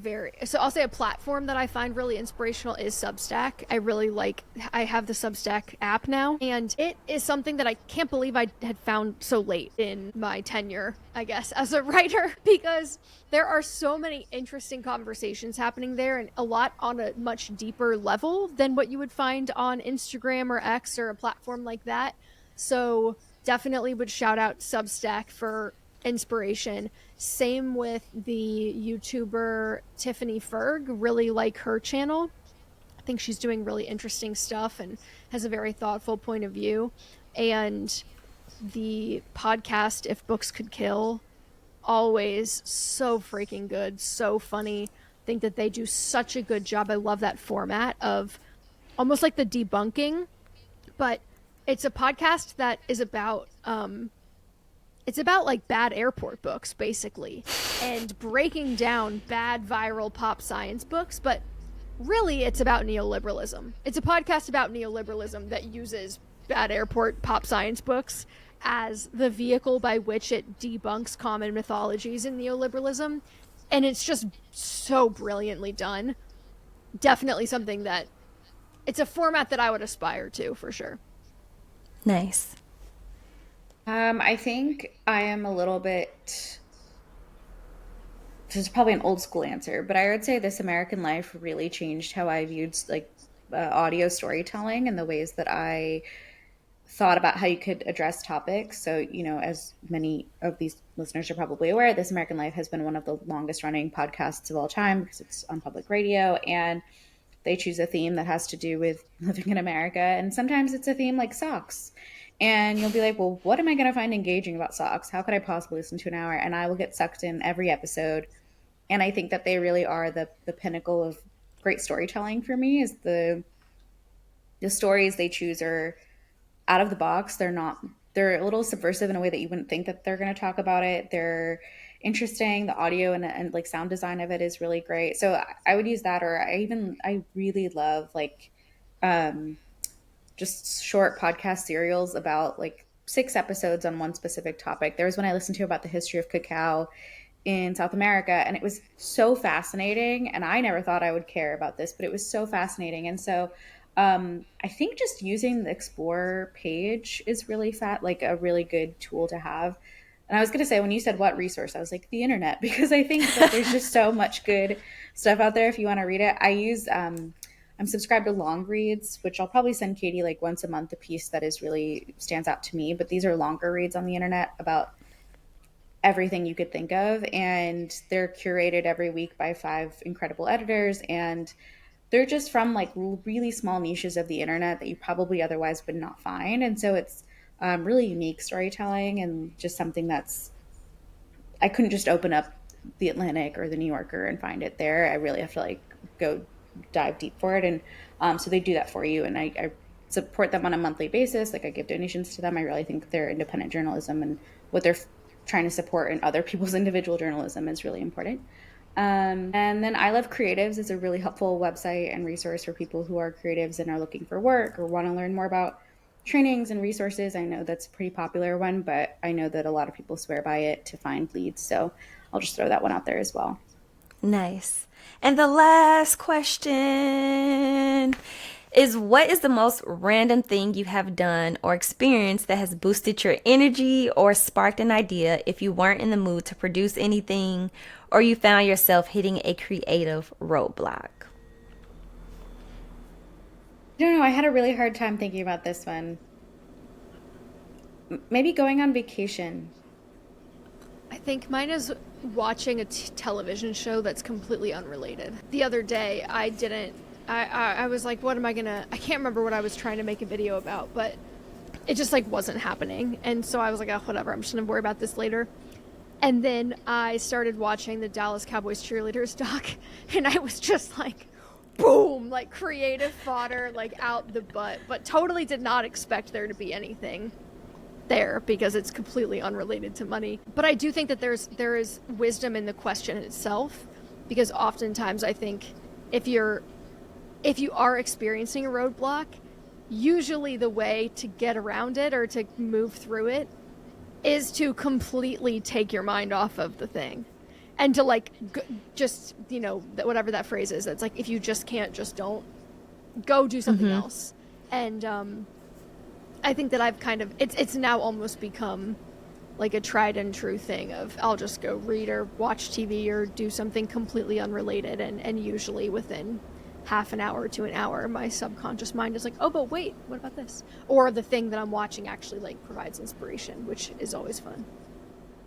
Speaker 2: I'll say a platform that I find really inspirational is Substack. I have the Substack app now, and it is something that I can't believe I had found so late in my tenure, I guess, as a writer, because there are so many interesting conversations happening there, and a lot on a much deeper level than what you would find on Instagram or X or a platform like that. So definitely would shout out Substack for inspiration. Same with the YouTuber Tiffany Ferg. Really like her channel. I think she's doing really interesting stuff and has a very thoughtful point of view. And the podcast If Books Could Kill, always so freaking good, so funny. I think that they do such a good job. I love that format of almost like the debunking, but it's a podcast that is about it's about like bad airport books, basically, and breaking down bad viral pop science books. But really, it's about neoliberalism. It's a podcast about neoliberalism that uses bad airport pop science books as the vehicle by which it debunks common mythologies in neoliberalism. And it's just so brilliantly done. Definitely something that it's a format that I would aspire to, for sure.
Speaker 1: Nice.
Speaker 3: I think I am a little bit, this is probably an old school answer, but I would say This American Life really changed how I viewed audio storytelling and the ways that I thought about how you could address topics. So, as many of these listeners are probably aware, This American Life has been one of the longest running podcasts of all time because it's on public radio, and they choose a theme that has to do with living in America. And sometimes it's a theme like socks. And you'll be like, well, what am I going to find engaging about socks? How could I possibly listen to an hour? And I will get sucked in every episode. And I think that they really are the pinnacle of great storytelling for me. Is the stories they choose are out of the box. They're not they're a little subversive in a way that you wouldn't think that they're going to talk about it. They're interesting. The audio and like sound design of it is really great. So I would use that, or I really love like um, just short podcast serials about like 6 episodes on one specific topic. There was one I listened to about the history of cacao in South America, and it was so fascinating. And I never thought I would care about this, but it was so fascinating. And so I think just using the Explore page is really like a really good tool to have. And I was going to say, when you said what resource, I was like, the internet, because I think that there's just so much good stuff out there if you want to read it. I'm subscribed to long reads, which I'll probably send Katie like once a month, a piece that is really stands out to me. But these are longer reads on the internet about everything you could think of. And they're curated every week by 5 incredible editors. And they're just from like really small niches of the internet that you probably otherwise would not find. And so it's really unique storytelling, and just something that's, I couldn't just open up the Atlantic or the New Yorker and find it there. I really have to like go dive deep for it. And so they do that for you. And I support them on a monthly basis. Like I give donations to them. I really think their independent journalism and what they're trying to support in other people's individual journalism is really important. And then I Love Creatives is a really helpful website and resource for people who are creatives and are looking for work or want to learn more about trainings and resources. I know that's a pretty popular one, but I know that a lot of people swear by it to find leads. So I'll just throw that one out there as well.
Speaker 1: Nice. And the last question is, what is the most random thing you have done or experienced that has boosted your energy or sparked an idea if you weren't in the mood to produce anything, or you found yourself hitting a creative roadblock?
Speaker 3: I don't know. I had a really hard time thinking about this one. Maybe going on vacation.
Speaker 2: I think mine is watching a television show that's completely unrelated. The other day, I was like, what am I gonna, I can't remember what I was trying to make a video about, but it just like wasn't happening. And so I was like, oh, whatever, I'm just gonna worry about this later. And then I started watching the Dallas Cowboys cheerleaders doc, and I was just like, boom, like creative fodder, like out the butt, but totally did not expect there to be anything there because it's completely unrelated to money. But I do think that there is wisdom in the question itself, because oftentimes I think if you are experiencing a roadblock, usually the way to get around it or to move through it is to completely take your mind off of the thing and to like just, whatever that phrase is, that's like, if you just can't, just don't, go do something else. And I think that I've kind of, it's now almost become like a tried and true thing of, I'll just go read or watch TV or do something completely unrelated, and usually within half an hour to an hour my subconscious mind is like, oh, but wait, what about this? Or the thing that I'm watching actually like provides inspiration, which is always fun.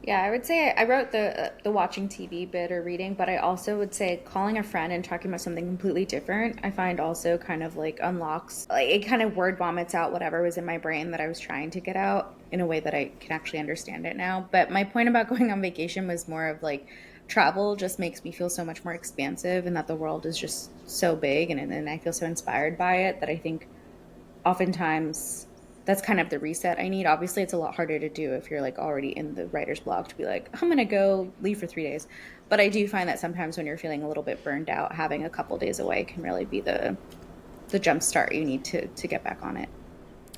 Speaker 3: Yeah, I would say I wrote the watching TV bit or reading, but I also would say calling a friend and talking about something completely different, I find also kind of like unlocks, like it kind of word vomits out whatever was in my brain that I was trying to get out in a way that I can actually understand it now. But my point about going on vacation was more of like, travel just makes me feel so much more expansive, and that the world is just so big, and I feel so inspired by it that I think oftentimes that's kind of the reset I need. Obviously, it's a lot harder to do if you're like already in the writer's block to be like, I'm going to go leave for 3 days. But I do find that sometimes when you're feeling a little bit burned out, having a couple days away can really be the jump start you need to get back on it.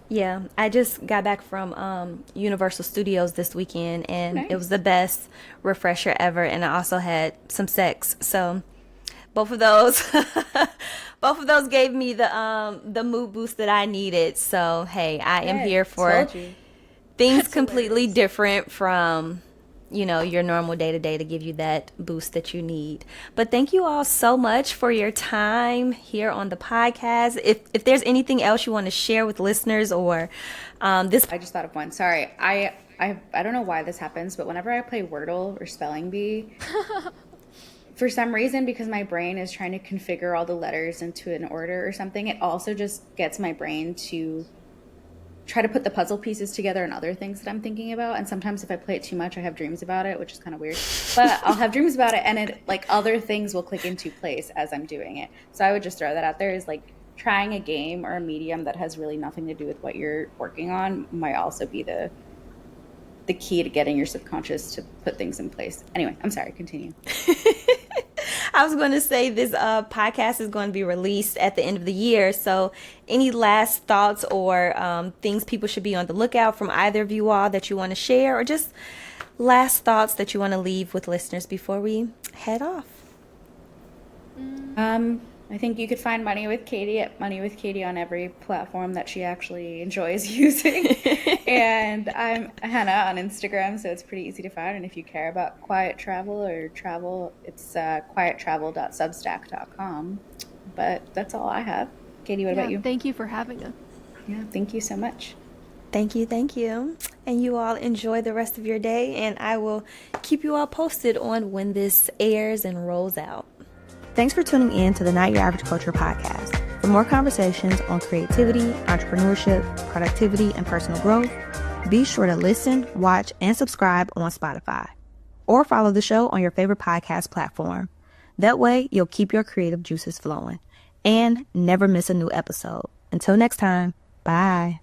Speaker 1: Yeah, I just got back from Universal Studios this weekend, and
Speaker 3: Nice.
Speaker 1: it was the best refresher ever. And I also had some sex, so both of those, both of those gave me the mood boost that I needed. So hey, I am
Speaker 3: Good.
Speaker 1: here for
Speaker 3: Told you.
Speaker 1: things
Speaker 2: That's
Speaker 1: completely
Speaker 2: hilarious.
Speaker 1: different from your normal day to day to give you that boost that you need. But thank you all so much for your time here on the podcast. If there's anything else you want to share with listeners, or this
Speaker 3: I just thought of one. Sorry. I don't know why this happens, but whenever I play Wordle or Spelling Bee, for some reason, because my brain is trying to configure all the letters into an order or something, it also just gets my brain to try to put the puzzle pieces together and other things that I'm thinking about. And sometimes if I play it too much, I have dreams about it, which is kind of weird. But I'll have dreams about it, and it like other things will click into place as I'm doing it. So I would just throw that out there, is like, trying a game or a medium that has really nothing to do with what you're working on might also be the key to getting your subconscious to put things in place. Anyway, I'm sorry, continue.
Speaker 1: I was going to say this podcast is going to be released at the end of the year. So any last thoughts or things people should be on the lookout from either of you all that you want to share, or just last thoughts that you want to leave with listeners before we head off?
Speaker 3: I think you could find Money with Katie at Money with Katie on every platform that she actually enjoys using. And I'm Henah on Instagram, so it's pretty easy to find. And if you care about quiet travel or travel, it's quiettravel.substack.com. But that's all I have. Katie, what about you?
Speaker 2: Thank you for having us.
Speaker 3: Yeah, thank you so much.
Speaker 1: Thank you. And you all enjoy the rest of your day, and I will keep you all posted on when this airs and rolls out. Thanks for tuning in to the Not Your Average Culture podcast. For more conversations on creativity, entrepreneurship, productivity, and personal growth, be sure to listen, watch, and subscribe on Spotify, or follow the show on your favorite podcast platform. That way, you'll keep your creative juices flowing and never miss a new episode. Until next time, bye.